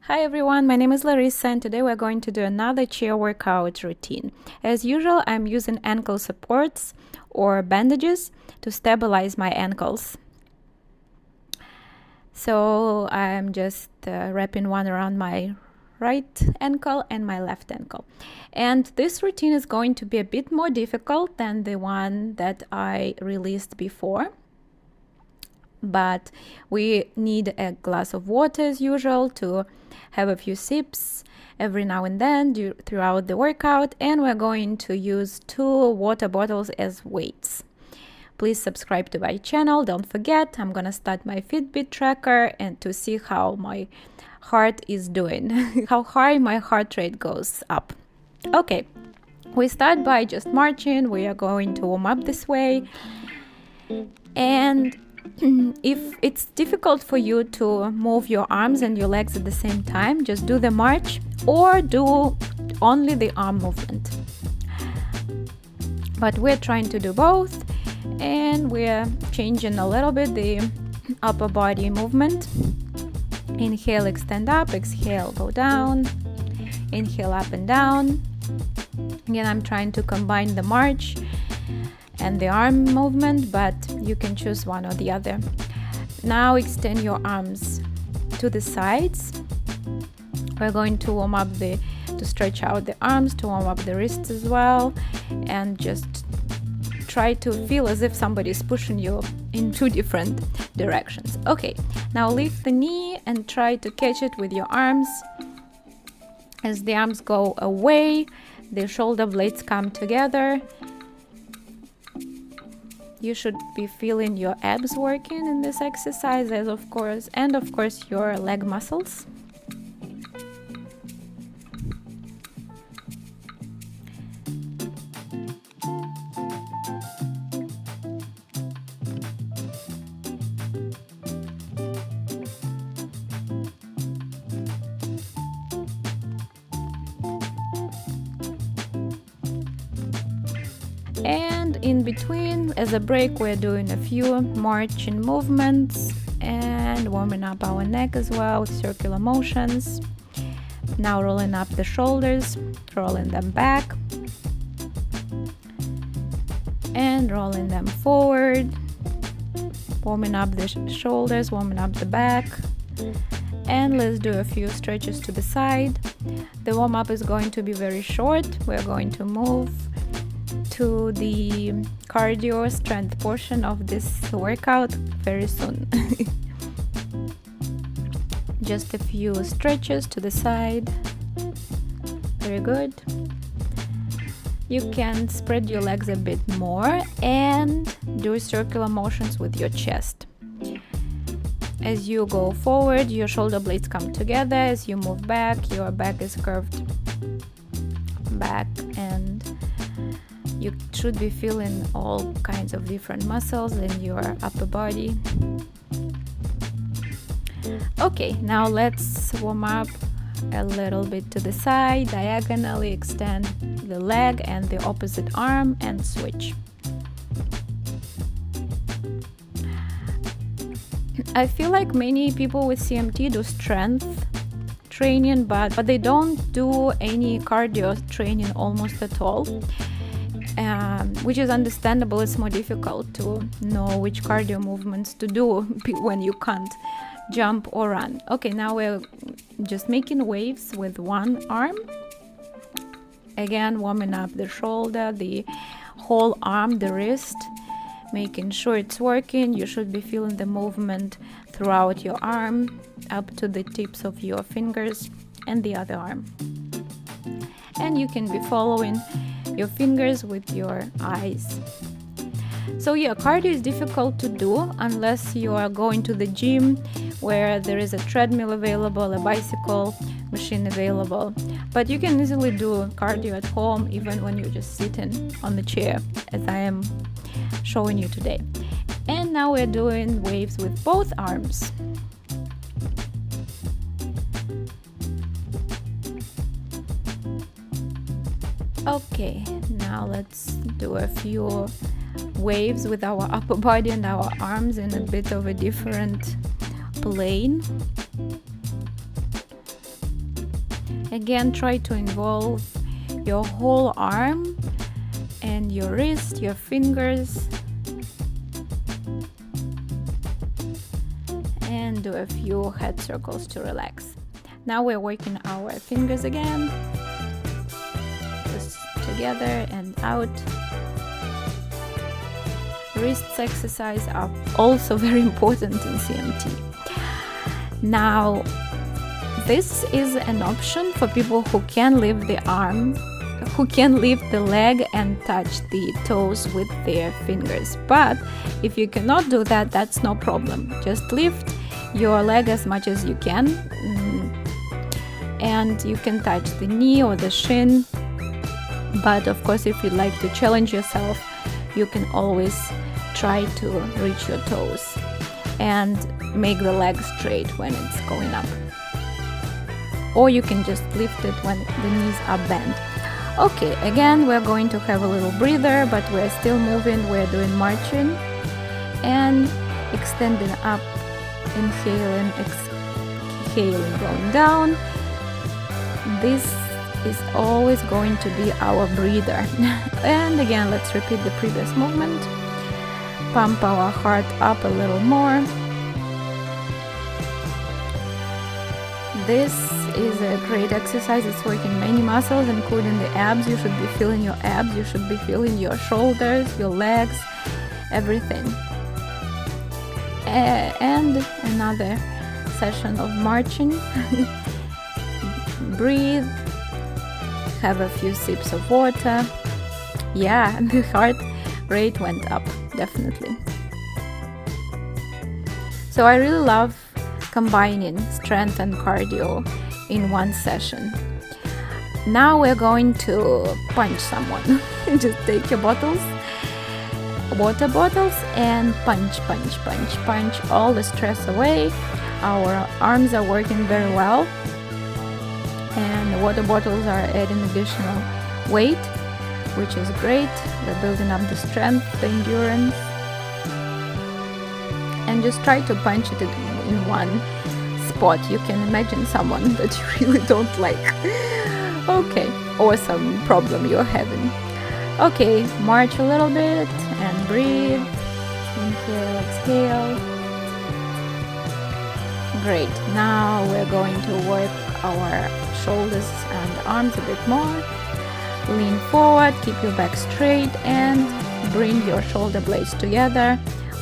Hi everyone, my name is Larissa and today we're going to do another chair workout routine. As usual, I'm using ankle supports or bandages to stabilize my ankles. So I'm just wrapping one around my right ankle and my left ankle. And this routine is going to be a bit more difficult than the one that I released before. But we need a glass of water as usual to have a few sips every now and then throughout the workout, and we're going to use 2 water bottles as weights. Please subscribe to my channel. Don't forget, I'm gonna start my Fitbit tracker and to see how my heart is doing, how high my heart rate goes up. Okay, we start by just marching. We are going to warm up this way, and if it's difficult for you to move your arms and your legs at the same time, just do the march or do only the arm movement. But we're trying to do both, and we're changing a little bit the upper body movement. Inhale, extend up, exhale, go down, inhale, up and down. Again, I'm trying to combine the march and the arm movement, but you can choose one or the other. Now extend your arms to the sides. We're going to warm up to stretch out the arms, to warm up the wrists as well, and just try to feel as if somebody is pushing you in 2 different directions. Okay, now lift the knee and try to catch it with your arms. As the arms go away, the shoulder blades come together. You should be feeling your abs working in this exercise, and of course your leg muscles. And in between, as a break, we're doing a few marching movements and warming up our neck as well with circular motions. Now rolling up the shoulders, rolling them back, and rolling them forward. Warming up the shoulders, warming up the back. And let's do a few stretches to the side. The warm-up is going to be very short. We're going to move to the cardio strength portion of this workout very soon. Just a few stretches to the side. Very good. You can spread your legs a bit more and do circular motions with your chest. As you go forward, your shoulder blades come together. As you move back, your back is curved back, and you should be feeling all kinds of different muscles in your upper body. Okay, now let's warm up a little bit to the side, diagonally extend the leg and the opposite arm and switch. I feel like many people with CMT do strength training, but they don't do any cardio training almost at all. Which is understandable. It's more difficult to know which cardio movements to do when you can't jump or run. Okay, now we're just making waves with one arm. Again, warming up the shoulder, the whole arm, the wrist, making sure it's working. You should be feeling the movement throughout your arm, up to the tips of your fingers and the other arm. And you can be following your fingers with your eyes. So yeah, cardio is difficult to do unless you are going to the gym where there is a treadmill available, a bicycle machine available. But you can easily do cardio at home even when you're just sitting on the chair, as I am showing you today. And now we're doing waves with both arms. Okay, now let's do a few waves with our upper body and our arms in a bit of a different plane. Again, try to involve your whole arm and your wrist, your fingers, and do a few head circles to relax. Now we're working our fingers again, just together and out. Wrists exercise are also very important in CMT. Now, this is an option for people who can lift the arm, who can lift the leg and touch the toes with their fingers. But if you cannot do that, that's no problem. Just lift your leg as much as you can, and you can touch the knee or the shin. But of course, if you'd like to challenge yourself, you can always try to reach your toes and make the leg straight when it's going up. Or you can just lift it when the knees are bent. Okay, again, we're going to have a little breather, but we're still moving. We're doing marching and extending up, inhaling, exhaling, going down. This is always going to be our breather. And again, let's repeat the previous movement. Pump our heart up a little more. This is a great exercise. It's working many muscles, including the abs. You should be feeling your abs. You should be feeling your shoulders, your legs, everything. And another session of marching. Breathe. Have a few sips of water. Yeah, the heart rate went up, definitely. So I really love combining strength and cardio in one session. Now we're going to punch someone. Just take your bottles, water bottles, and punch, punch, punch, punch all the stress away. Our arms are working very well, and the water bottles are adding additional weight, which is great. We're building up the strength, the endurance, and just try to punch it in one spot. You can imagine someone that you really don't like. Okay, or some problem you're having. Okay, march a little bit and breathe. Inhale, exhale. Great. Now we're going to work our shoulders and arms a bit more. Lean forward, keep your back straight, and bring your shoulder blades together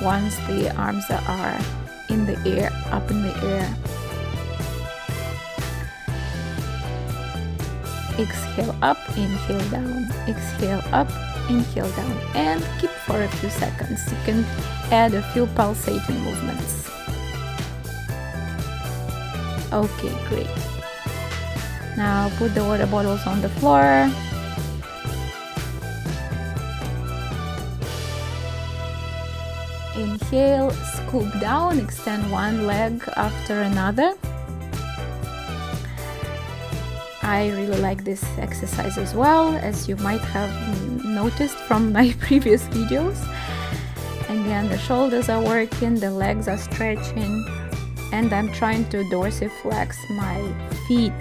once the arms are in the air, up in the air. Exhale up, inhale down, exhale up, inhale down, and keep for a few seconds. You can add a few pulsating movements. Okay, great. Now put the water bottles on the floor. Inhale, scoop down, extend one leg after another. I really like this exercise as well, as you might have noticed from my previous videos. Again, the shoulders are working, the legs are stretching, and I'm trying to dorsiflex my feet,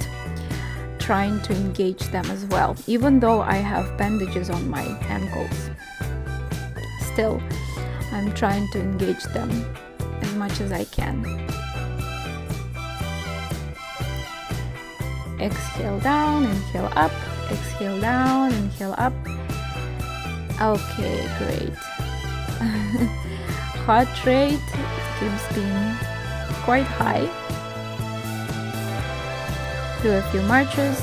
trying to engage them as well, even though I have bandages on my ankles. Still, I'm trying to engage them as much as I can. Exhale down, inhale up, exhale down, inhale up. Okay, great. Heart rate keeps being quite high. Do a few marches,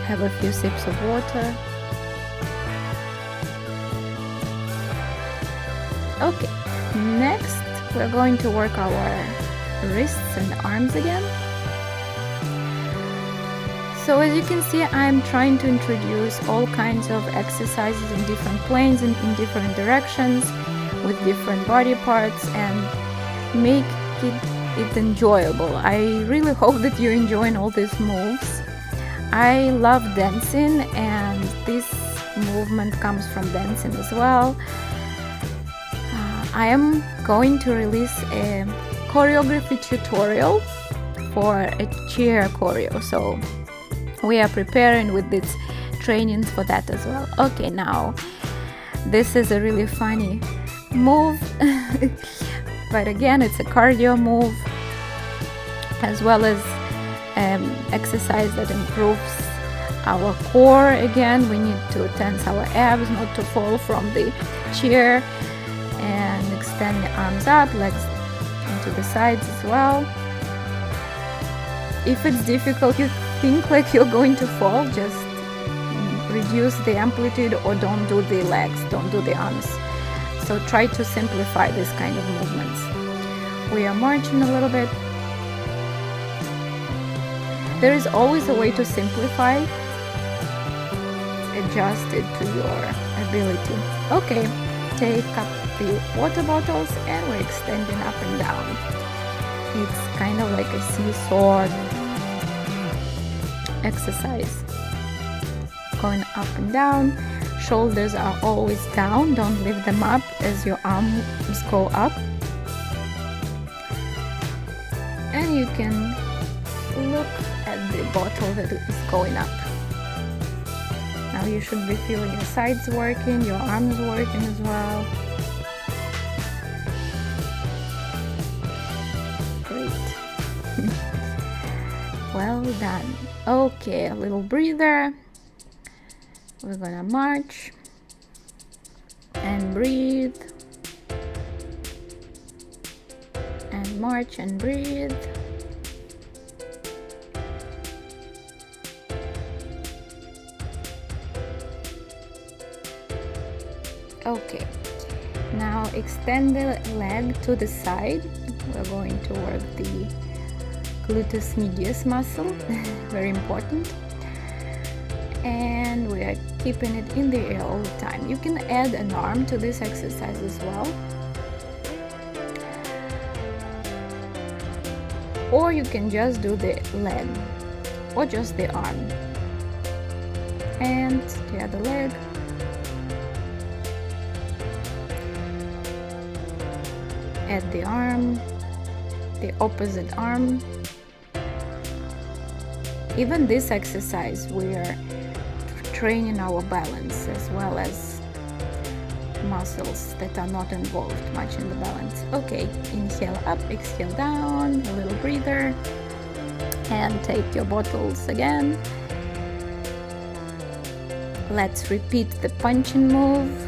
have a few sips of water. Okay, next we're going to work our wrists and arms again. So as you can see, I'm trying to introduce all kinds of exercises in different planes and in different directions with different body parts and make it enjoyable. I really hope that you're enjoying all these moves. I love dancing, and this movement comes from dancing as well. I am going to release a choreography tutorial for a chair choreo, so we are preparing with this trainings for that as well. Okay, now this is a really funny move but again, it's a cardio move as well as exercise that improves our core. Again, we need to tense our abs not to fall from the chair, and extend the arms up, legs into the sides as well. If it's difficult, you think like you're going to fall, just reduce the amplitude or don't do the legs, don't do the arms. So try to simplify this kind of movements. We are marching a little bit. There is always a way to simplify. Adjust it to your ability. Okay, take up the water bottles and we're extending up and down. It's kind of like a seesaw exercise. Going up and down. Shoulders are always down, don't lift them up as your arms go up. And you can look at the bottle that is going up. Now you should be feeling your sides working, your arms working as well. Great. Well done. Okay, a little breather. We're gonna march and breathe and march and breathe. Okay, now extend the leg to the side. We're going to work the gluteus medius muscle, very important. And we are keeping it in the air all the time. You can add an arm to this exercise as well, or you can just do the leg or just the arm and the other leg. Add the arm, the opposite arm. Even this exercise, we are training our balance as well as muscles that are not involved much in the balance. Okay, inhale up, exhale down, a little breather, and take your bottles again. Let's repeat the punching move.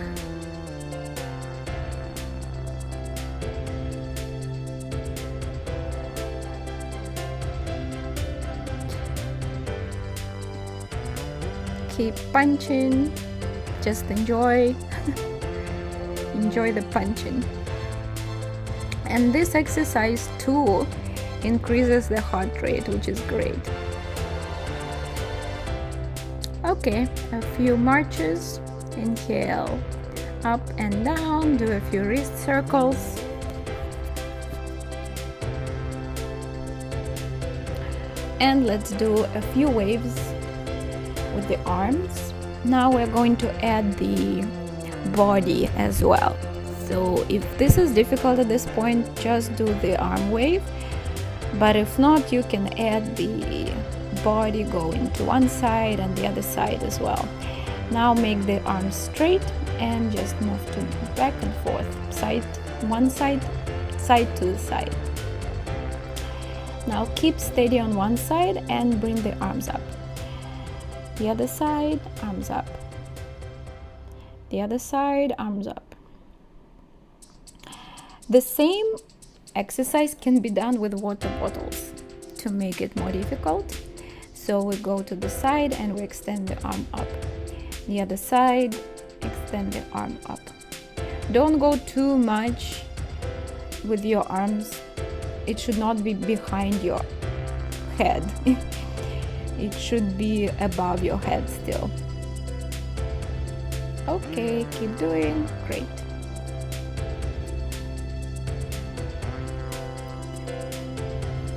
Keep punching, just enjoy the punching. And this exercise too increases the heart rate, which is great. Okay, a few marches. Inhale up and down, do a few wrist circles. And let's do a few waves with the arms. Now we're going to add the body as well. So if this is difficult at this point, just do the arm wave, but if not, you can add the body going to one side and the other side as well. Now make the arms straight and just move to back and forth, side one side, side to the side. Now keep steady on one side and bring the arms up. The other side, arms up. The other side, arms up. The same exercise can be done with water bottles to make it more difficult. So we go to the side and we extend the arm up. The other side, extend the arm up. Don't go too much with your arms. It should not be behind your head. It should be above your head still. Okay, keep doing. Great.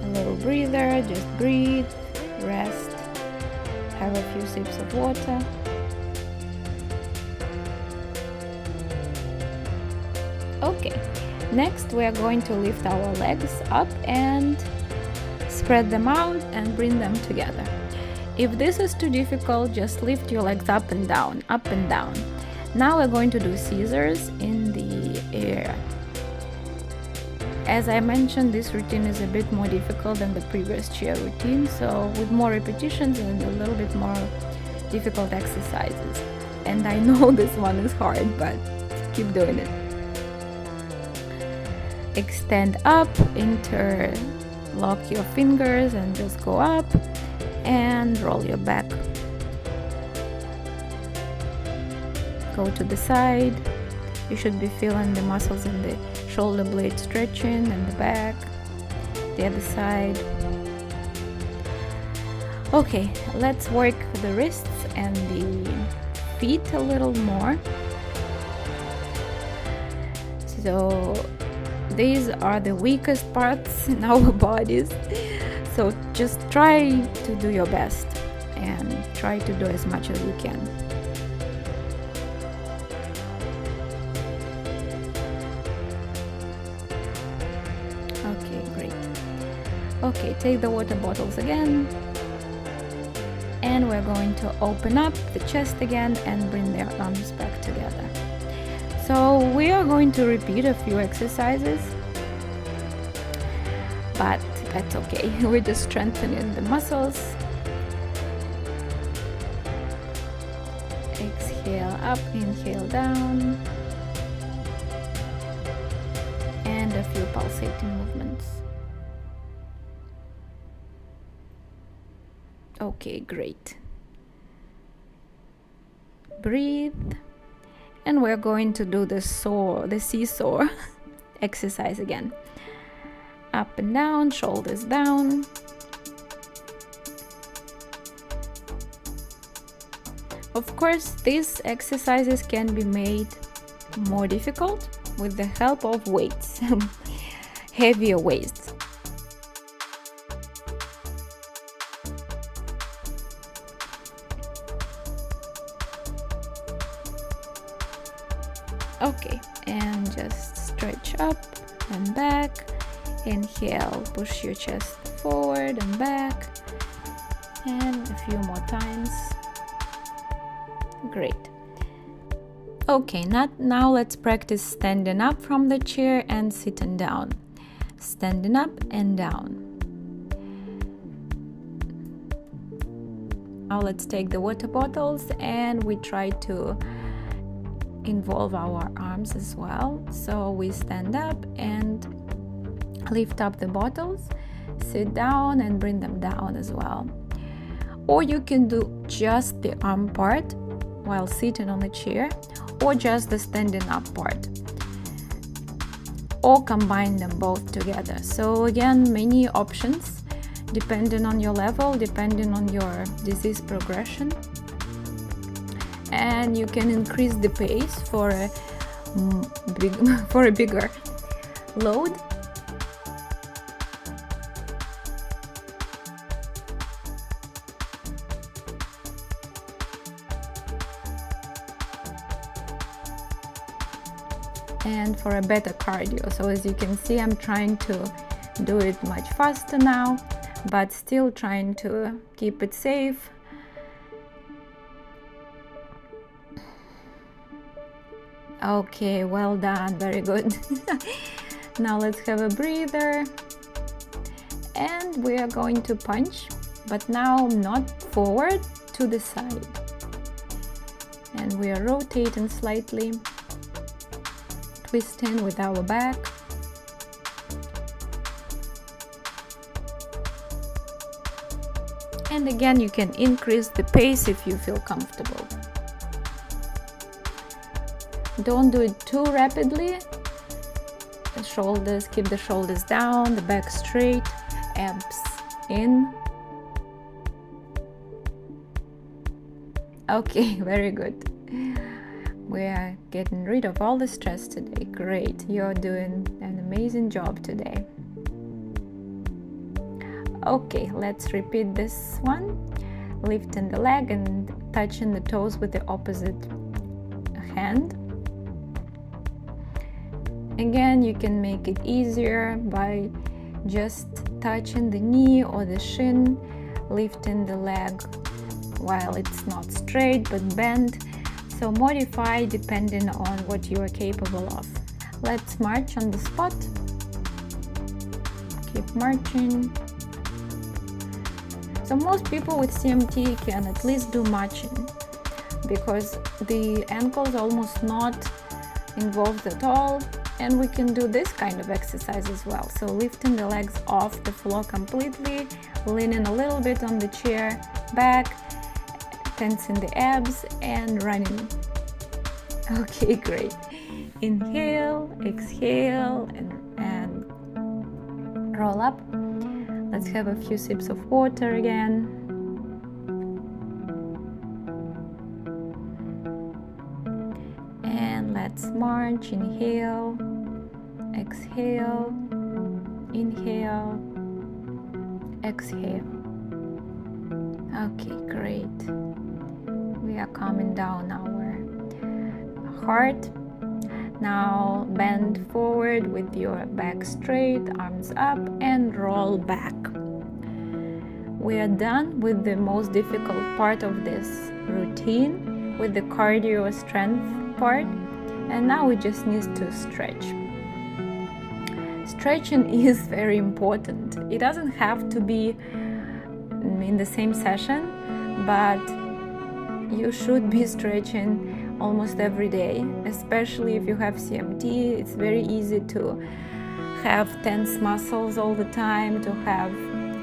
A little breather, just breathe, rest, have a few sips of water. Okay, next we are going to lift our legs up and spread them out and bring them together. If this is too difficult, just lift your legs up and down, up and down. Now we're going to do scissors in the air. As I mentioned, this routine is a bit more difficult than the previous chair routine, so with more repetitions and a little bit more difficult exercises. And I know this one is hard, but keep doing it. Extend up, interlock your fingers and just go up and roll your back. Go to the side. You should be feeling the muscles in the shoulder blade stretching and the back. The other side. Okay, let's work the wrists and the feet a little more. So these are the weakest parts in our bodies. So just try to do your best and try to do as much as you can. Okay, great. Okay, take the water bottles again. And we're going to open up the chest again and bring the arms back together. So we are going to repeat a few exercises, but that's okay. We're just strengthening the muscles. Exhale up, inhale down, and a few pulsating movements. Okay, great. Breathe. And we're going to do the seesaw exercise again. Up and down, shoulders down. Of course, these exercises can be made more difficult with the help of weights, heavier weights. Okay, and just stretch up and back. Inhale, push your chest forward and back, and a few more times. Great. Okay, now let's practice standing up from the chair and sitting down. Standing up and down. Now let's take the water bottles and we try to involve our arms as well. So we stand up and lift up the bottles, sit down and bring them down as well. Or you can do just the arm part while sitting on the chair, or just the standing up part, or combine them both together. So again, many options depending on your level, depending on your disease progression. And you can increase the pace for a bigger load. And for a better cardio. So as you can see, I'm trying to do it much faster now, but still trying to keep it safe. Okay, well done, very good. Now let's have a breather. And we are going to punch, but now not forward, to the side. And we are rotating slightly, twisting with our back. And again, you can increase the pace if you feel comfortable. Don't do it too rapidly. The shoulders, keep the shoulders down, the back straight, abs in. Okay, very good. We are getting rid of all the stress today. Great, you're doing an amazing job today. Okay, let's repeat this one. Lifting the leg and touching the toes with the opposite hand. Again, you can make it easier by just touching the knee or the shin lifting the leg while it's not straight but bent. So modify depending on what you are capable of. Let's march on the spot. Keep marching. So most people with CMT can at least do marching because the ankles almost not involved at all, and we can do this kind of exercise as well. So lifting the legs off the floor completely, leaning a little bit on the chair back, tensing the abs and running. Okay, great. Inhale, exhale, and roll up. Let's have a few sips of water again. And let's march. Inhale, exhale, inhale, exhale. Okay, great. We are calming down our heart. Now bend forward with your back straight, arms up, and roll back. We are done with the most difficult part of this routine, with the cardio strength part, and now we just need to stretch. Stretching is very important. It doesn't have to be in the same session, but you should be stretching almost every day, especially if you have CMT. It's very easy to have tense muscles all the time, to have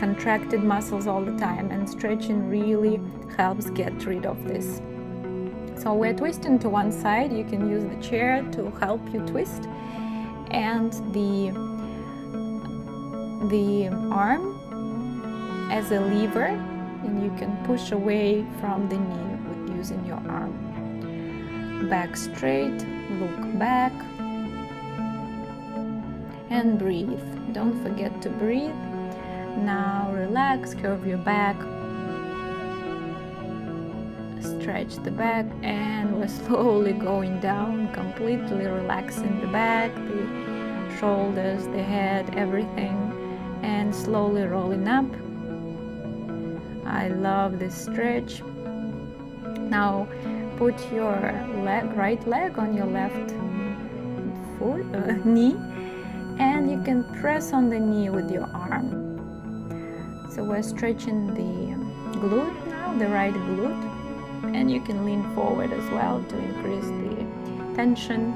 contracted muscles all the time, and stretching really helps get rid of this. So we're twisting to one side. You can use the chair to help you twist, and the arm as a lever, and you can push away from the knee with using your arm. Back straight, look back, and breathe. Don't forget to breathe. Now relax, curve your back, stretch the back, and we're slowly going down, completely relaxing the back, the shoulders, the head, everything, and slowly rolling up. I love this stretch. Now put your right leg on your left knee, and you can press on the knee with your arm. So we're stretching the glute now, the right glute, and you can lean forward as well to increase the tension.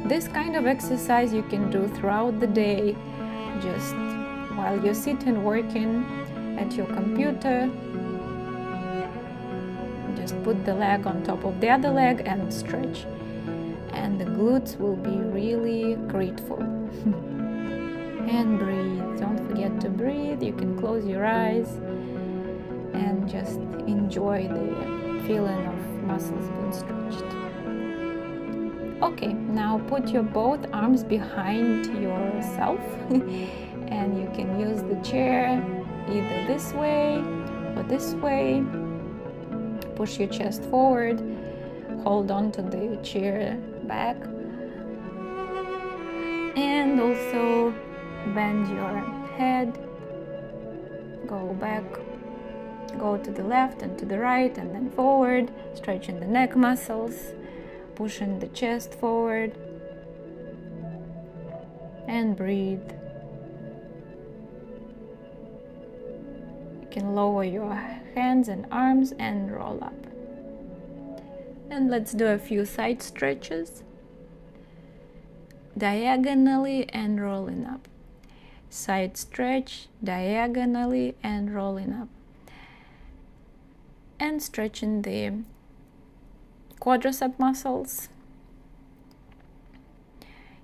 This kind of exercise you can do throughout the day, just while you're sitting working at your computer. Just put the leg on top of the other leg and stretch, and the glutes will be really grateful. And breathe. Don't forget to breathe. You can close your eyes and just enjoy the feeling of muscles being stretched. Okay, now put your both arms behind yourself and you can use the chair either this way or this way. Push your chest forward, hold on to the chair back, and also bend your head, go back, go to the left and to the right, and then forward, stretching the neck muscles, pushing the chest forward, and breathe. You can lower your hands and arms and roll up. And let's do a few side stretches, diagonally and rolling up. Side stretch, diagonally and rolling up. And stretching the quadricep muscles.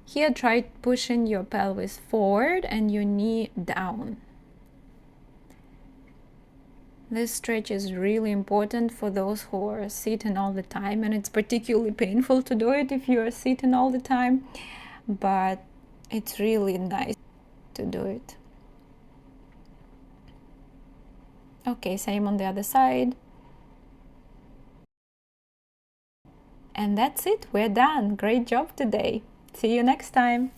Here, try pushing your pelvis forward and your knee down. This stretch is really important for those who are sitting all the time, and it's particularly painful to do it if you are sitting all the time, but it's really nice to do it. Okay, same on the other side. And that's it, we're done. Great job today. See you next time.